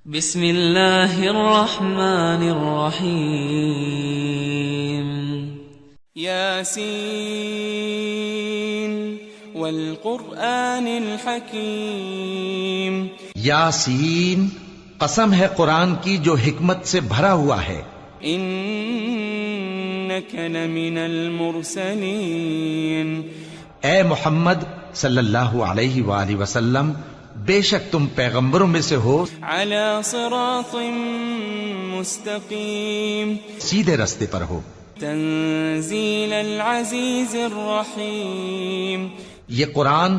بسم اللہ الرحمن الرحیم یاسین والقرآن الحکیم. یاسین، قسم ہے قرآن کی جو حکمت سے بھرا ہوا ہے. انک لمن المرسلین. اے محمد صلی اللہ علیہ وآلہ وسلم، بے شک تم پیغمبروں میں سے ہو، علی صراط مستقیم. سیدھے رستے پر ہو. تنزیل العزیز الرحیم. یہ قرآن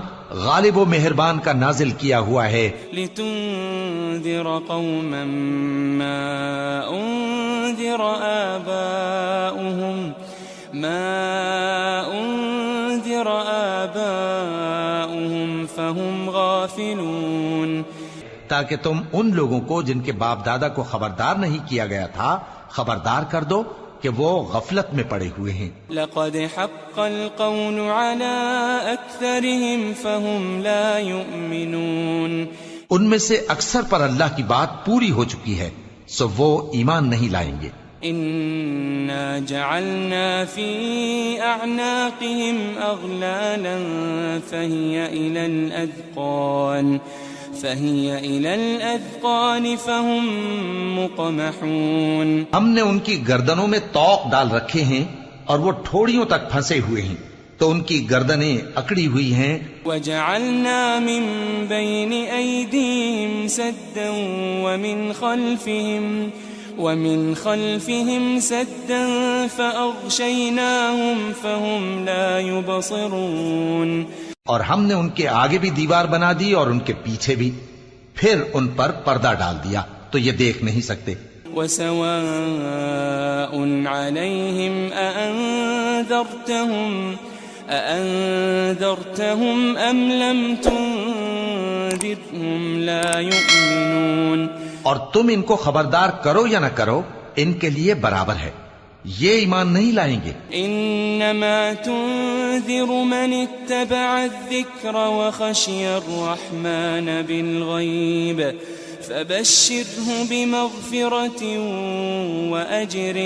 غالب و مہربان کا نازل کیا ہوا ہے. لتنذر قوما ما انذر آباؤهم فهم غافلون. تاکہ تم ان لوگوں کو جن کے باپ دادا کو خبردار نہیں کیا گیا تھا خبردار کر دو کہ وہ غفلت میں پڑے ہوئے ہیں. لقد حق القول على اکثرهم فهم لا يؤمنون. ان میں سے اکثر پر اللہ کی بات پوری ہو چکی ہے سو وہ ایمان نہیں لائیں گے. انا جعلنا في اعناقهم اغلالا فهي الى الاذقان فهم مقمحون. ہم نے ان کی گردنوں میں طوق ڈال رکھے ہیں اور وہ ٹھوڑیوں تک پھنسے ہوئے ہیں تو ان کی گردنیں اکڑی ہوئی ہیں. وجعلنا من بين ايديهم سدا ومن خلفهم سدا فأغشيناهم فهم لا يبصرون. اور ہم نے ان کے آگے بھی دیوار بنا دی اور ان کے پیچھے بھی، پھر ان پر پردہ ڈال دیا تو یہ دیکھ نہیں سکتے. وسواء عليهم أأنذرتهم أم لم تنذرهم لا يؤمنون. اور تم ان کو خبردار کرو یا نہ کرو ان کے لیے برابر ہے، یہ ایمان نہیں لائیں گے. انما تنذر من اتبع الذکر وخشی الرحمن بالغیب فبشره بمغفرة وأجر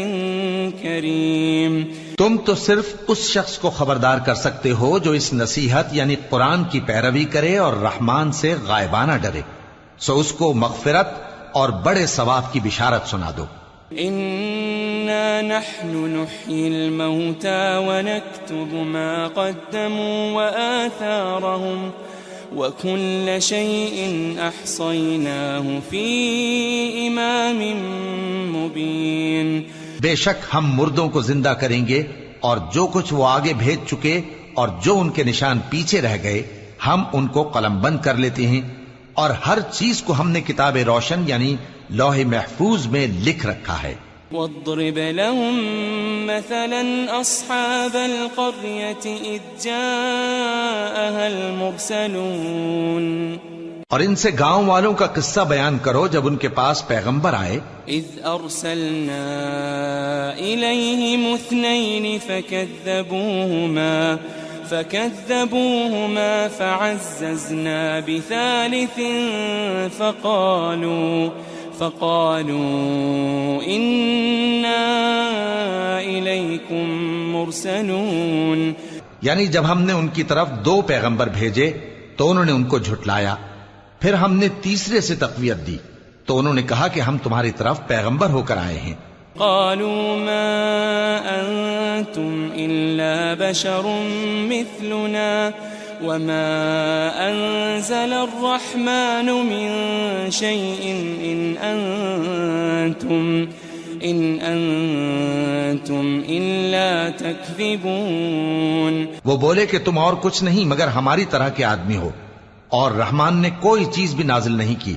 کریم. تم تو صرف اس شخص کو خبردار کر سکتے ہو جو اس نصیحت یعنی قرآن کی پیروی کرے اور رحمان سے غائبانہ ڈرے، سو اس کو مغفرت اور بڑے ثواب کی بشارت سنا دو. انا نحن نحيي الموتى ونكتب ما قدموا وآثارهم وكل شيء احصيناه في امام مبين. بے شک ہم مردوں کو زندہ کریں گے اور جو کچھ وہ آگے بھیج چکے اور جو ان کے نشان پیچھے رہ گئے ہم ان کو قلم بند کر لیتے ہیں، اور ہر چیز کو ہم نے کتاب روشن یعنی لوح محفوظ میں لکھ رکھا ہے. واضرب لهم مثلا اصحاب القرية اذ جاءها المرسلون. اور ان سے گاؤں والوں کا قصہ بیان کرو جب ان کے پاس پیغمبر آئے. اذ ارسلنا الیہم اثنین فكذبوهما فعززنا بثالث فقالوا إنا إليكم مرسلون. یعنی جب ہم نے ان کی طرف 2 پیغمبر بھیجے تو انہوں نے ان کو جھٹلایا، پھر ہم نے تیسرے سے تقویت دی تو انہوں نے کہا کہ ہم تمہاری طرف پیغمبر ہو کر آئے ہیں. قالوا ما أنتم إلا بشر مثلنا وما أنزل الرحمن من شيء إن أنتم إلا تكذبون. وہ بولے کہ تم اور کچھ نہیں مگر ہماری طرح کے آدمی ہو، اور رحمان نے کوئی چیز بھی نازل نہیں کی،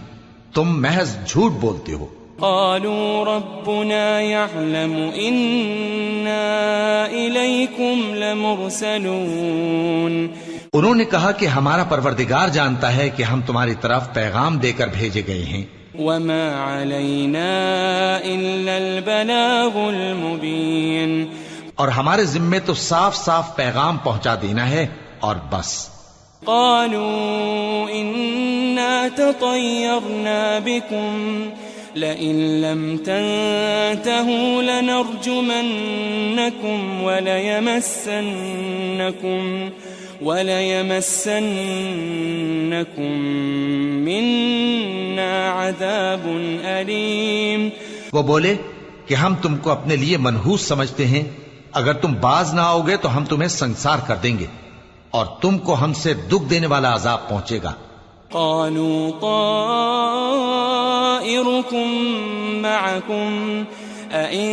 تم محض جھوٹ بولتے ہو. قالوا ربنا يعلم إنا إليكم لمرسلون. انہوں نے کہا کہ ہمارا پروردگار جانتا ہے کہ ہم تمہاری طرف پیغام دے کر بھیجے گئے ہیں. وما علينا إلا البلاغ المبين. اور ہمارے ذمے تو صاف صاف پیغام پہنچا دینا ہے اور بس. قالوا إنا تطيرنا بكم لئن لم تنتهوا لنرجمنكم وليمسنكم منا عذاب أليم. وہ بولے کہ ہم تم کو اپنے لیے منحوس سمجھتے ہیں، اگر تم باز نہ آؤ گے تو ہم تمہیں سنسار کر دیں گے اور تم کو ہم سے دکھ دینے والا عذاب پہنچے گا. قالوا طائركم معكم أئن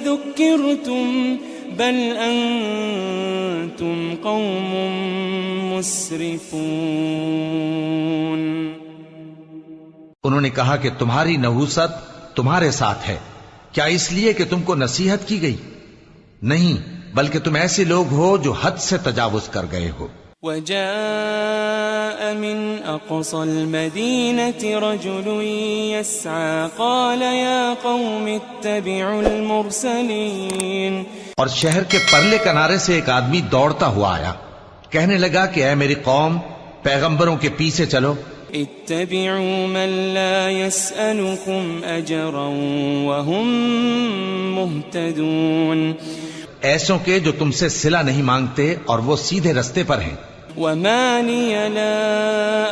ذكرتم بل أنتم قوم مسرفون. انہوں نے کہا کہ تمہاری نحوست تمہارے ساتھ ہے، کیا اس لیے کہ تم کو نصیحت کی گئی؟ نہیں، بلکہ تم ایسے لوگ ہو جو حد سے تجاوز کر گئے ہو. وجاء من أقصى المدينة رجل يسعى قال يا قوم اتبعوا المرسلين. اور شہر کے پرلے کنارے سے ایک آدمی دوڑتا ہوا آیا، کہنے لگا کہ اے میری قوم، پیغمبروں کے پیچھے چلو. اتبعوا من لا يسألكم أجرا وهم مهتدون. ایسوں کے جو تم سے صلہ نہیں مانگتے اور وہ سیدھے رستے پر ہیں. وما لي لا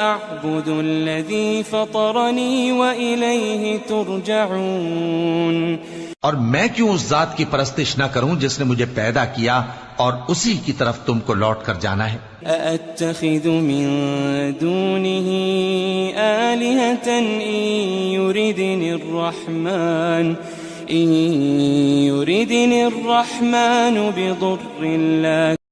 أعبد الذي فطرني وإليه ترجعون. اور میں کیوں اس ذات کی پرستش نہ کروں جس نے مجھے پیدا کیا اور اسی کی طرف تم کو لوٹ کر جانا ہے. أأتخذ من دونه آلهة إن يردني الرحمن بضر لا